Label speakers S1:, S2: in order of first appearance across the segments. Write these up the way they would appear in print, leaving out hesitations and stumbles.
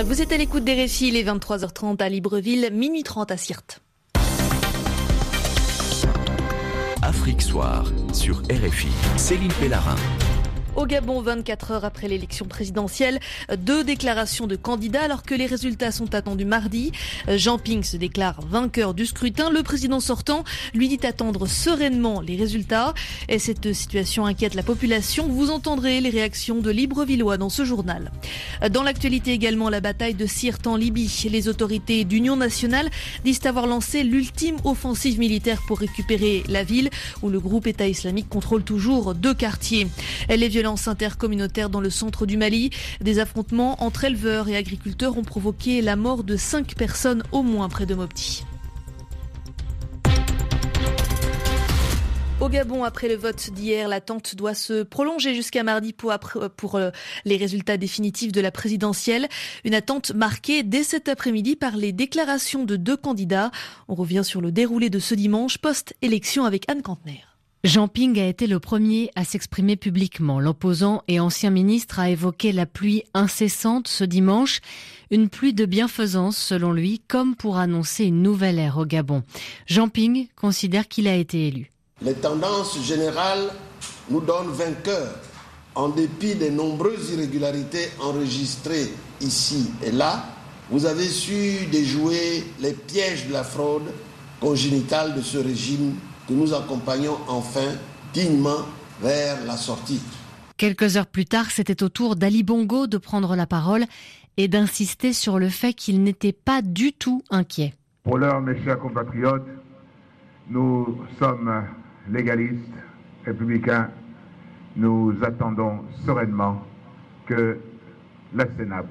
S1: Vous êtes à l'écoute des RFI, il est 23h30 à Libreville, minuit 30 à Sirte.
S2: Afrique Soir sur RFI. Céline Pellarin.
S1: Au Gabon, 24 heures après l'élection présidentielle, 2 déclarations de candidats alors que les résultats sont attendus mardi. Jean Ping se déclare vainqueur du scrutin. Le président sortant lui dit attendre sereinement les résultats. Et cette situation inquiète la population. Vous entendrez les réactions de Librevillois dans ce journal. Dans l'actualité également, la bataille de Sirte en Libye. Les autorités d'Union nationale disent avoir lancé l'ultime offensive militaire pour récupérer la ville où le groupe État islamique contrôle toujours 2 quartiers. Les violences intercommunautaires dans le centre du Mali. Des affrontements entre éleveurs et agriculteurs ont provoqué la mort de 5 personnes au moins près de Mopti. Au Gabon, après le vote d'hier, l'attente doit se prolonger jusqu'à mardi pour les résultats définitifs de la présidentielle. Une attente marquée dès cet après-midi par les déclarations de 2 candidats. On revient sur le déroulé de ce dimanche post-élection avec Anne Cantner.
S3: Jean Ping a été le premier à s'exprimer publiquement. L'opposant et ancien ministre a évoqué la pluie incessante ce dimanche. Une pluie de bienfaisance selon lui, comme pour annoncer une nouvelle ère au Gabon. Jean Ping considère qu'il a été élu.
S4: Les tendances générales nous donnent vainqueur en dépit des nombreuses irrégularités enregistrées ici et là. Vous avez su déjouer les pièges de la fraude congénitale de ce régime que nous accompagnons enfin dignement vers la sortie.
S3: Quelques heures plus tard, c'était au tour d'Ali Bongo de prendre la parole et d'insister sur le fait qu'il n'était pas du tout inquiet.
S5: Pour l'heure, mes chers compatriotes, nous sommes légalistes, républicains. Nous attendons sereinement que la Sénat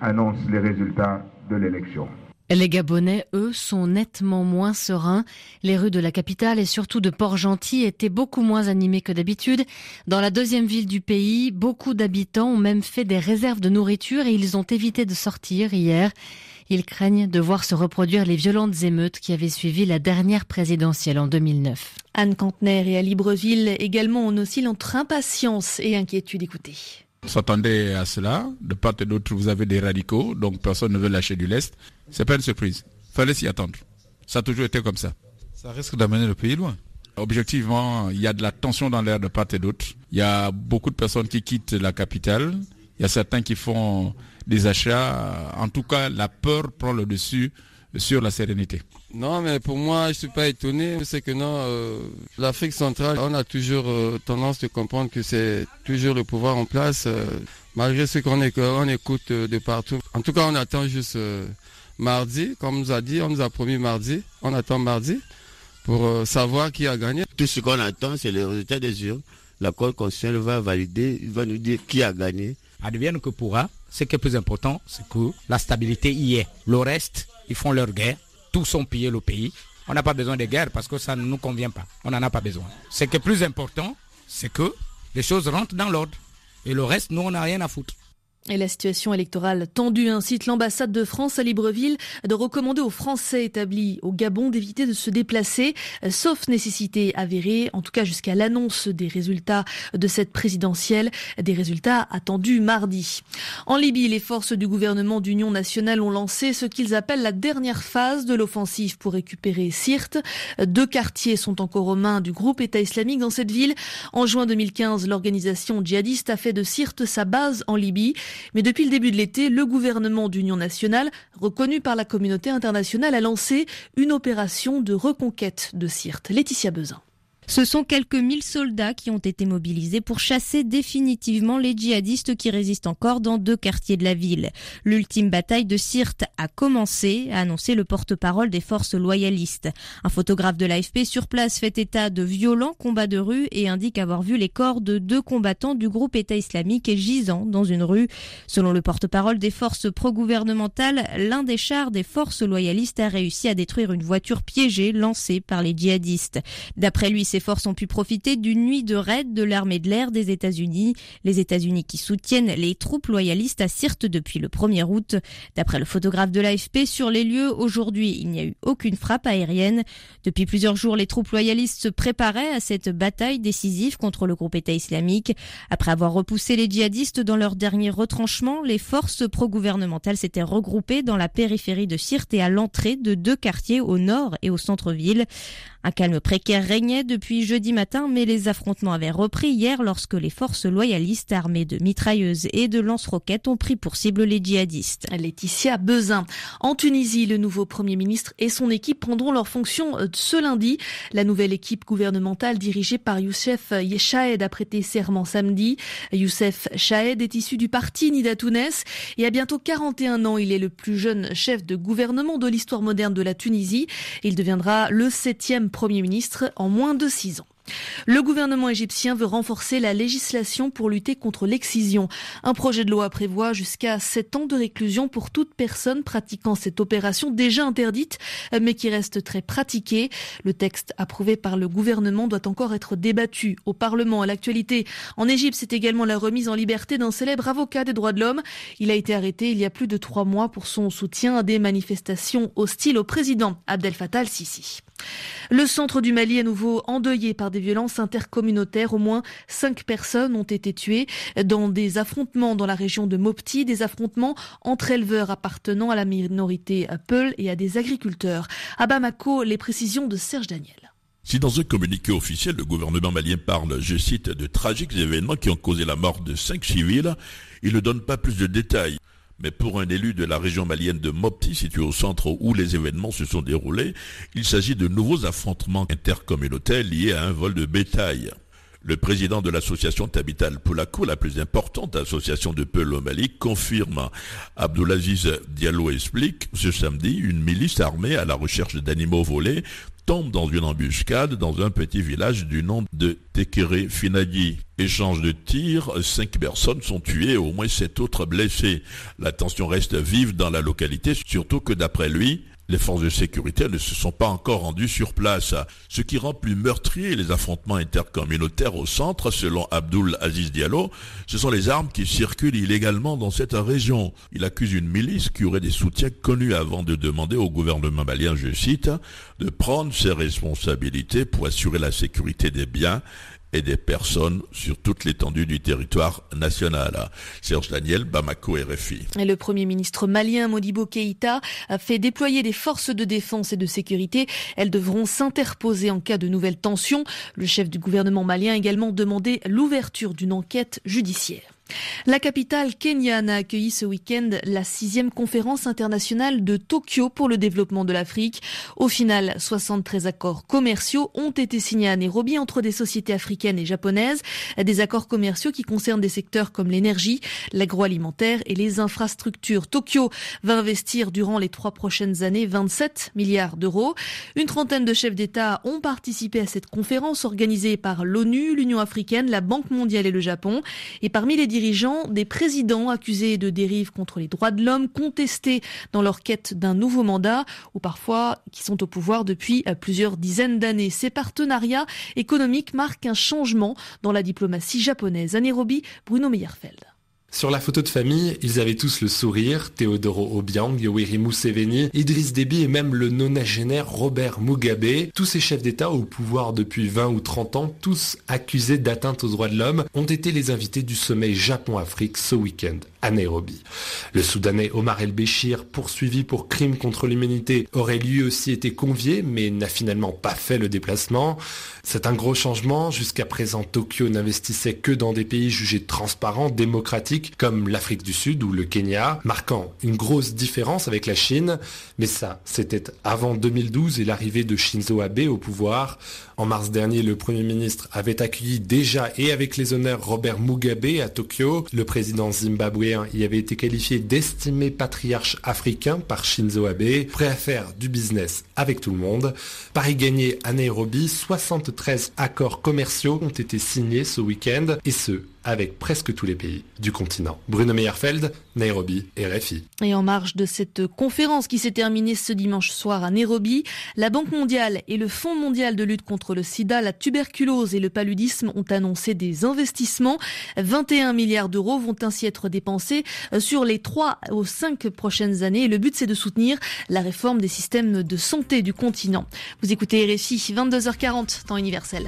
S5: annonce les résultats de l'élection.
S3: Les Gabonais, eux, sont nettement moins sereins. Les rues de la capitale et surtout de Port-Gentil étaient beaucoup moins animées que d'habitude. Dans la 2e ville du pays, beaucoup d'habitants ont même fait des réserves de nourriture et ils ont évité de sortir hier. Ils craignent de voir se reproduire les violentes émeutes qui avaient suivi la dernière présidentielle en 2009.
S1: Anne Cantner et à Libreville également, on oscille entre impatience et inquiétude. Écoutez.
S6: On s'attendait à cela. De part et d'autre, vous avez des radicaux, donc personne ne veut lâcher du lest. C'est pas une surprise. Fallait s'y attendre. Ça a toujours été comme ça.
S7: Ça risque d'amener le pays loin.
S6: Objectivement, il y a de la tension dans l'air de part et d'autre. Il y a beaucoup de personnes qui quittent la capitale. Il y a certains qui font des achats. En tout cas, la peur prend le dessus sur la sérénité.
S8: Non, mais pour moi, je suis pas étonné. C'est que l'Afrique centrale, on a toujours tendance de comprendre que c'est toujours le pouvoir en place, malgré ce qu'on écoute de partout. En tout cas, on attend juste mardi, comme on nous a dit, on nous a promis mardi. On attend mardi pour savoir qui a gagné.
S9: Tout ce qu'on attend, c'est le résultat des urnes. La Cour constitutionnelle va valider, il va nous dire qui a gagné.
S10: Advienne que pourra, ce qui est plus important, c'est que la stabilité y est. Le reste, ils font leur guerre. Tous ont pillé le pays. On n'a pas besoin de guerre parce que ça ne nous convient pas. On n'en a pas besoin. Ce qui est plus important, c'est que les choses rentrent dans l'ordre. Et le reste, nous, on n'a rien à foutre.
S1: Et la situation électorale tendue incite l'ambassade de France à Libreville de recommander aux Français établis au Gabon d'éviter de se déplacer, sauf nécessité avérée, en tout cas jusqu'à l'annonce des résultats de cette présidentielle, des résultats attendus mardi. En Libye, les forces du gouvernement d'union nationale ont lancé ce qu'ils appellent la dernière phase de l'offensive pour récupérer Sirte. 2 quartiers sont encore aux mains du groupe État islamique dans cette ville. En juin 2015, l'organisation djihadiste a fait de Sirte sa base en Libye. Mais depuis le début de l'été, le gouvernement d'union nationale, reconnu par la communauté internationale, a lancé une opération de reconquête de Sirte. Laetitia Bezin.
S11: Ce sont quelques 1000 soldats qui ont été mobilisés pour chasser définitivement les djihadistes qui résistent encore dans 2 quartiers de la ville. L'ultime bataille de Sirte a commencé, a annoncé le porte-parole des forces loyalistes. Un photographe de l'AFP sur place fait état de violents combats de rue et indique avoir vu les corps de 2 combattants du groupe État islamique gisant dans une rue. Selon le porte-parole des forces pro-gouvernementales, l'un des chars des forces loyalistes a réussi à détruire une voiture piégée lancée par les djihadistes. D'après lui, ces Ces forces ont pu profiter d'une nuit de raid de l'armée de l'air des États-Unis. Les États-Unis qui soutiennent les troupes loyalistes à Sirte depuis le 1er août. D'après le photographe de l'AFP, sur les lieux, aujourd'hui, il n'y a eu aucune frappe aérienne. Depuis plusieurs jours, les troupes loyalistes se préparaient à cette bataille décisive contre le groupe État islamique. Après avoir repoussé les djihadistes dans leur dernier retranchement, les forces pro-gouvernementales s'étaient regroupées dans la périphérie de Sirte et à l'entrée de 2 quartiers au nord et au centre-ville. Un calme précaire régnait depuis jeudi matin, mais les affrontements avaient repris hier lorsque les forces loyalistes armées de mitrailleuses et de lance-roquettes ont pris pour cible les djihadistes.
S1: Laetitia Bezin. En Tunisie, le nouveau Premier ministre et son équipe prendront leurs fonctions ce lundi. La nouvelle équipe gouvernementale dirigée par Youssef Chahed a prêté serment samedi. Youssef Chahed est issu du parti Nida Tounes et à bientôt 41 ans, il est le plus jeune chef de gouvernement de l'histoire moderne de la Tunisie. Il deviendra le 7e Premier ministre en moins de 6 ans. Le gouvernement égyptien veut renforcer la législation pour lutter contre l'excision. Un projet de loi prévoit jusqu'à 7 ans de réclusion pour toute personne pratiquant cette opération déjà interdite, mais qui reste très pratiquée. Le texte approuvé par le gouvernement doit encore être débattu au Parlement. À l'actualité, en Égypte, c'est également la remise en liberté d'un célèbre avocat des droits de l'homme. Il a été arrêté il y a plus de 3 mois pour son soutien à des manifestations hostiles au président Abdel Fattah el-Sisi. Le centre du Mali est à nouveau endeuillé par des violences intercommunautaires. Au moins 5 personnes ont été tuées dans des affrontements dans la région de Mopti, des affrontements entre éleveurs appartenant à la minorité Peul et à des agriculteurs. À Bamako, les précisions de Serge Daniel.
S12: Si dans un communiqué officiel, le gouvernement malien parle, je cite, de tragiques événements qui ont causé la mort de 5 civils, il ne donne pas plus de détails. Mais pour un élu de la région malienne de Mopti, situé au centre où les événements se sont déroulés, il s'agit de nouveaux affrontements intercommunautaires liés à un vol de bétail. Le président de l'association Tabital Poulakou, la plus importante association de Peul au Mali, confirme. Abdoulaziz Diallo explique, ce samedi, une milice armée à la recherche d'animaux volés tombe dans une embuscade dans un petit village du nom de Tekere Finagui. Échange de tirs, 5 personnes sont tuées et au moins 7 autres blessées. La tension reste vive dans la localité, surtout que d'après lui, les forces de sécurité ne se sont pas encore rendues sur place. Ce qui rend plus meurtriers les affrontements intercommunautaires au centre, selon Abdoul Aziz Diallo, ce sont les armes qui circulent illégalement dans cette région. Il accuse une milice qui aurait des soutiens connus avant de demander au gouvernement malien, je cite, de prendre ses responsabilités pour assurer la sécurité des biens et des personnes sur toute l'étendue du territoire national. Serge Daniel, Bamako, RFI.
S1: Et le Premier ministre malien Modibo Keïta a fait déployer des forces de défense et de sécurité. Elles devront s'interposer en cas de nouvelles tensions. Le chef du gouvernement malien a également demandé l'ouverture d'une enquête judiciaire. La capitale kenyane a accueilli ce week-end la 6e conférence internationale de Tokyo pour le développement de l'Afrique. Au final, 73 accords commerciaux ont été signés à Nairobi entre des sociétés africaines et japonaises. Des accords commerciaux qui concernent des secteurs comme l'énergie, l'agroalimentaire et les infrastructures. Tokyo va investir durant les 3 prochaines années 27 milliards d'euros. Une trentaine de chefs d'État ont participé à cette conférence organisée par l'ONU, l'Union africaine, la Banque mondiale et le Japon. Et parmi les dirigeants, des présidents accusés de dérives contre les droits de l'homme, contestés dans leur quête d'un nouveau mandat, ou parfois qui sont au pouvoir depuis plusieurs dizaines d'années. Ces partenariats économiques marquent un changement dans la diplomatie japonaise. À Nairobi, Bruno Meyerfeld.
S13: Sur la photo de famille, ils avaient tous le sourire, Teodoro Obiang, Yoweri Museveni, Idriss Déby et même le nonagénaire Robert Mugabe. Tous ces chefs d'État au pouvoir depuis 20 ou 30 ans, tous accusés d'atteinte aux droits de l'homme, ont été les invités du sommet Japon-Afrique ce week-end à Nairobi. Le Soudanais Omar el-Béchir, poursuivi pour crimes contre l'humanité, aurait lui aussi été convié, mais n'a finalement pas fait le déplacement. C'est un gros changement. Jusqu'à présent, Tokyo n'investissait que dans des pays jugés transparents, démocratiques, comme l'Afrique du Sud ou le Kenya, marquant une grosse différence avec la Chine. Mais ça, c'était avant 2012 et l'arrivée de Shinzo Abe au pouvoir. En mars dernier, le Premier ministre avait accueilli déjà et avec les honneurs Robert Mugabe à Tokyo. Le président zimbabwéen y avait été qualifié d'estimé patriarche africain par Shinzo Abe, prêt à faire du business avec tout le monde. Paris gagné à Nairobi, 73 accords commerciaux ont été signés ce week-end, et ce, avec presque tous les pays du continent. Bruno Meyerfeld, Nairobi, RFI.
S1: Et en marge de cette conférence qui s'est terminée ce dimanche soir à Nairobi, la Banque mondiale et le Fonds mondial de lutte contre contre le sida, la tuberculose et le paludisme ont annoncé des investissements. 21 milliards d'euros vont ainsi être dépensés sur les 3 aux 5 prochaines années. Et le but, c'est de soutenir la réforme des systèmes de santé du continent. Vous écoutez RFI, 22h40, temps universel.